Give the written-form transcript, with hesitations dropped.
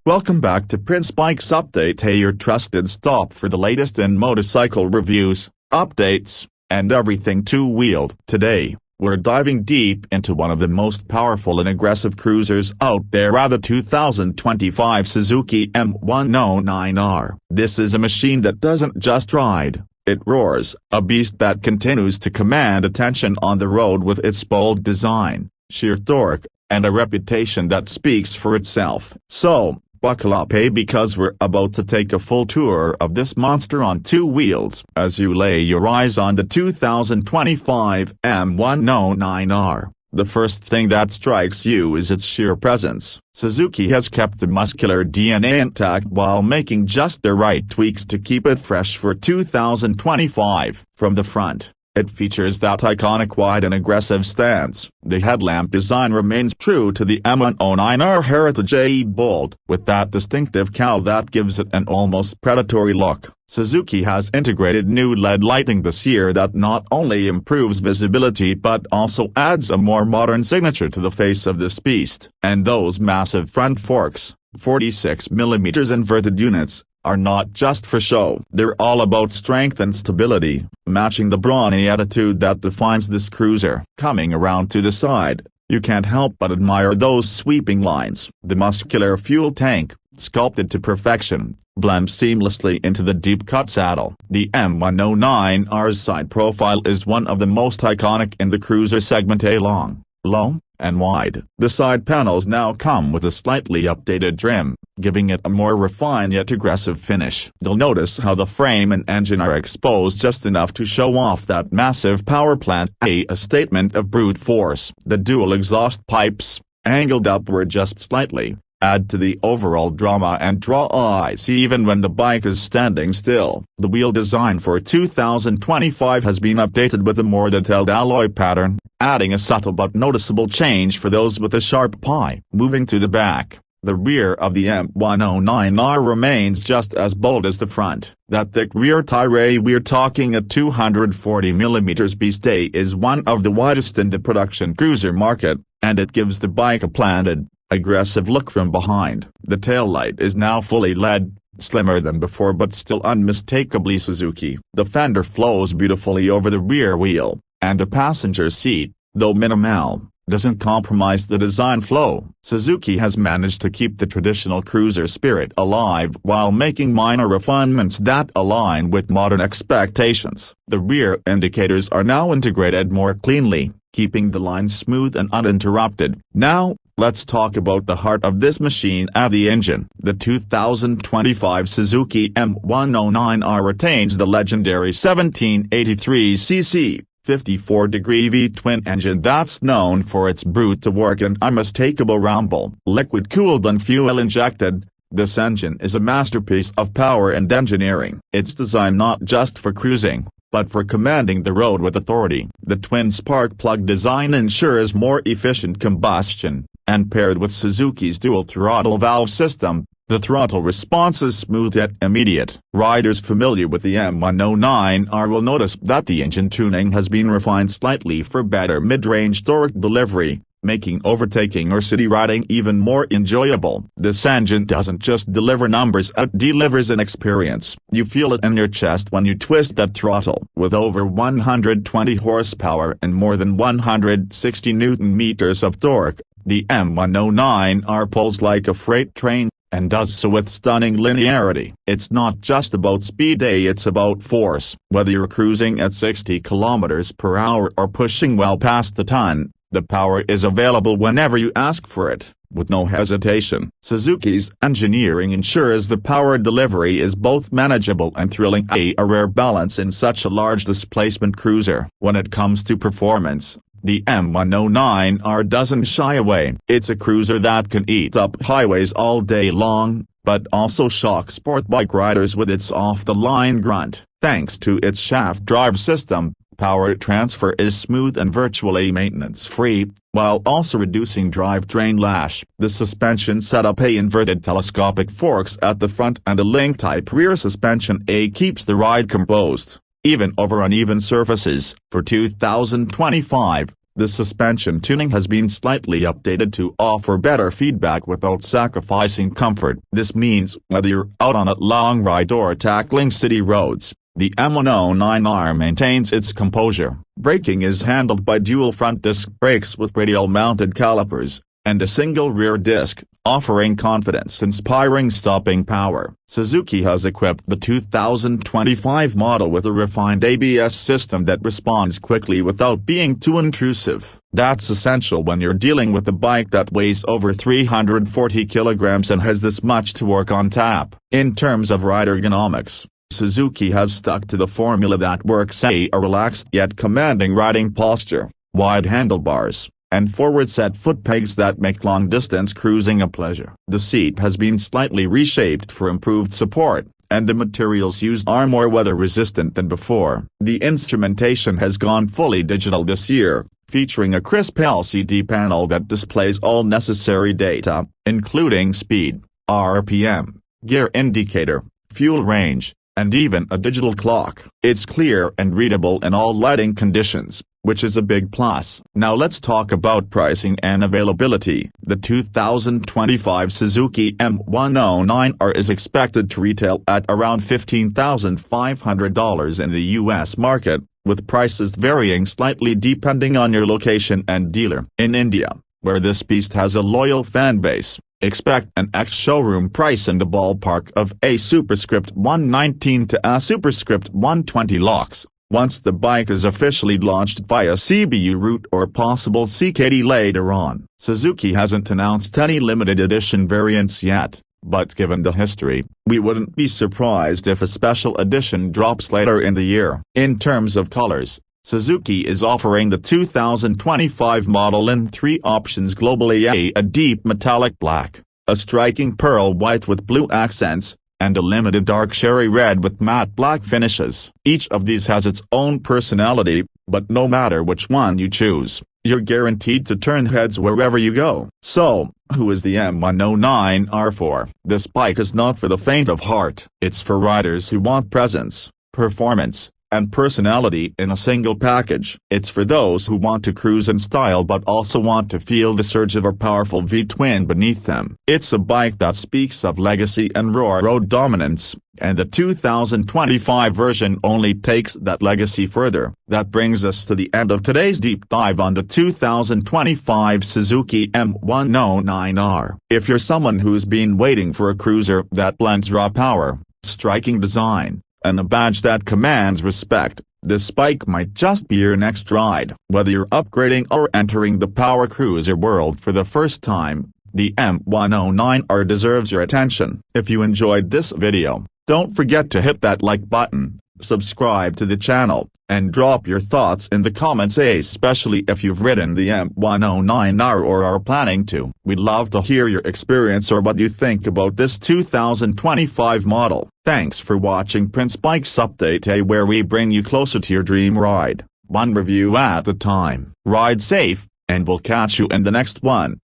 Welcome back to Prince Bikes Update. Hey, your trusted stop for the latest in motorcycle reviews, updates, and everything two-wheeled. Today, we're diving deep into one of the most powerful and aggressive cruisers out there, the 2025 Suzuki M109R. This is a machine that doesn't just ride, it roars, a beast that continues to command attention on the road with its bold design, sheer torque, and a reputation that speaks for itself. So, buckle up, because we're about to take a full tour of this monster on two wheels. As you lay your eyes on the 2025 M109R, the first thing that strikes you is its sheer presence. Suzuki has kept the muscular DNA intact while making just the right tweaks to keep it fresh for 2025. From the front, it features that iconic wide and aggressive stance. The headlamp design remains true to the M109R heritage, bold, with that distinctive cowl that gives it an almost predatory look. Suzuki has integrated new LED lighting this year that not only improves visibility but also adds a more modern signature to the face of this beast. And those massive front forks, 46mm inverted units, are not just for show. They're all about strength and stability, matching the brawny attitude that defines this cruiser. Coming around to the side, you can't help but admire those sweeping lines. The muscular fuel tank, sculpted to perfection, blends seamlessly into the deep-cut saddle. The M109R's side profile is one of the most iconic in the cruiser segment, long, low, and wide. The side panels now come with a slightly updated trim, giving it a more refined yet aggressive finish. You'll notice how the frame and engine are exposed just enough to show off that massive power plant, a statement of brute force. The dual exhaust pipes, angled upward just slightly, add to the overall drama and draw eyes even when the bike is standing still. The wheel design for 2025 has been updated with a more detailed alloy pattern, adding a subtle but noticeable change for those with a sharp eye. Moving to the back, the rear of the M109R remains just as bold as the front. That thick rear tire, we're talking a 240mm beast, is one of the widest in the production cruiser market, and it gives the bike a planted, aggressive look from behind. The taillight is now fully LED, slimmer than before but still unmistakably Suzuki. The fender flows beautifully over the rear wheel, and the passenger seat, though minimal, doesn't compromise the design flow. Suzuki has managed to keep the traditional cruiser spirit alive while making minor refinements that align with modern expectations. The rear indicators are now integrated more cleanly, keeping the lines smooth and uninterrupted. Now, let's talk about the heart of this machine, the engine. The 2025 Suzuki M109R retains the legendary 1783cc, 54-degree V-twin engine that's known for its brute torque and unmistakable rumble. Liquid-cooled and fuel-injected, this engine is a masterpiece of power and engineering. It's designed not just for cruising, but for commanding the road with authority. The twin spark plug design ensures more efficient combustion, and paired with Suzuki's dual throttle valve system, the throttle response is smooth yet immediate. Riders familiar with the M109R will notice that the engine tuning has been refined slightly for better mid-range torque delivery, making overtaking or city riding even more enjoyable. This engine doesn't just deliver numbers, it delivers an experience. You feel it in your chest when you twist that throttle. With over 120 horsepower and more than 160 Nm of torque, the M109R pulls like a freight train, and does so with stunning linearity. It's not just about speed, it's about force. Whether you're cruising at 60 km/h or pushing well past the ton, the power is available whenever you ask for it, with no hesitation. Suzuki's engineering ensures the power delivery is both manageable and thrilling, a rare balance in such a large displacement cruiser. When it comes to performance, the M109R doesn't shy away. It's a cruiser that can eat up highways all day long, but also shock sport bike riders with its off-the-line grunt. Thanks to its shaft drive system, power transfer is smooth and virtually maintenance-free, while also reducing drivetrain lash. The suspension setup, inverted telescopic forks at the front and a link-type rear suspension, keeps the ride composed, even over uneven surfaces. For 2025, The suspension tuning has been slightly updated to offer better feedback without sacrificing comfort. This means whether you're out on a long ride or tackling city roads, the M109R maintains its composure. Braking is handled by dual front disc brakes with radial-mounted calipers, and a single rear disc, offering confidence-inspiring stopping power. Suzuki has equipped the 2025 model with a refined ABS system that responds quickly without being too intrusive. That's essential when you're dealing with a bike that weighs over 340 kilograms and has this much torque on tap. In terms of ride ergonomics, Suzuki has stuck to the formula that works: a relaxed yet commanding riding posture, wide handlebars, and forward-set foot pegs that make long-distance cruising a pleasure. The seat has been slightly reshaped for improved support, and the materials used are more weather-resistant than before. The instrumentation has gone fully digital this year, featuring a crisp LCD panel that displays all necessary data, including speed, RPM, gear indicator, fuel range, and even a digital clock. It's clear and readable in all lighting conditions, which is a big plus. Now let's talk about pricing and availability. The 2025 Suzuki M109R is expected to retail at around $15,500 in the US market, with prices varying slightly depending on your location and dealer. In India, where this beast has a loyal fan base, expect an ex-showroom price in the ballpark of a superscript 119 to a superscript 120 lakhs. Once the bike is officially launched via CBU route or possible CKD later on. Suzuki hasn't announced any limited edition variants yet, but given the history, we wouldn't be surprised if a special edition drops later in the year. In terms of colors, Suzuki is offering the 2025 model in 3 options globally: a deep metallic black, a striking pearl white with blue accents, and a limited dark cherry red with matte black finishes. Each of these has its own personality, but no matter which one you choose, you're guaranteed to turn heads wherever you go. So, who is the M109R for? This bike is not for the faint of heart. It's for riders who want presence, performance, and personality in a single package. It's for those who want to cruise in style but also want to feel the surge of a powerful V-twin beneath them. It's a bike that speaks of legacy and raw road dominance, and the 2025 version only takes that legacy further. That brings us to the end of today's deep dive on the 2025 Suzuki M109R. If you're someone who's been waiting for a cruiser that blends raw power, striking design, and a badge that commands respect, this bike might just be your next ride. Whether you're upgrading or entering the power cruiser world for the first time, the M109R deserves your attention. If you enjoyed this video, don't forget to hit that like button, subscribe to the channel, and drop your thoughts in the comments, especially if you've ridden the M109R or are planning to. We'd love to hear your experience or what you think about this 2025 model. Thanks for watching Prince Bikes Update, where we bring you closer to your dream ride, one review at a time. Ride safe, and we'll catch you in the next one.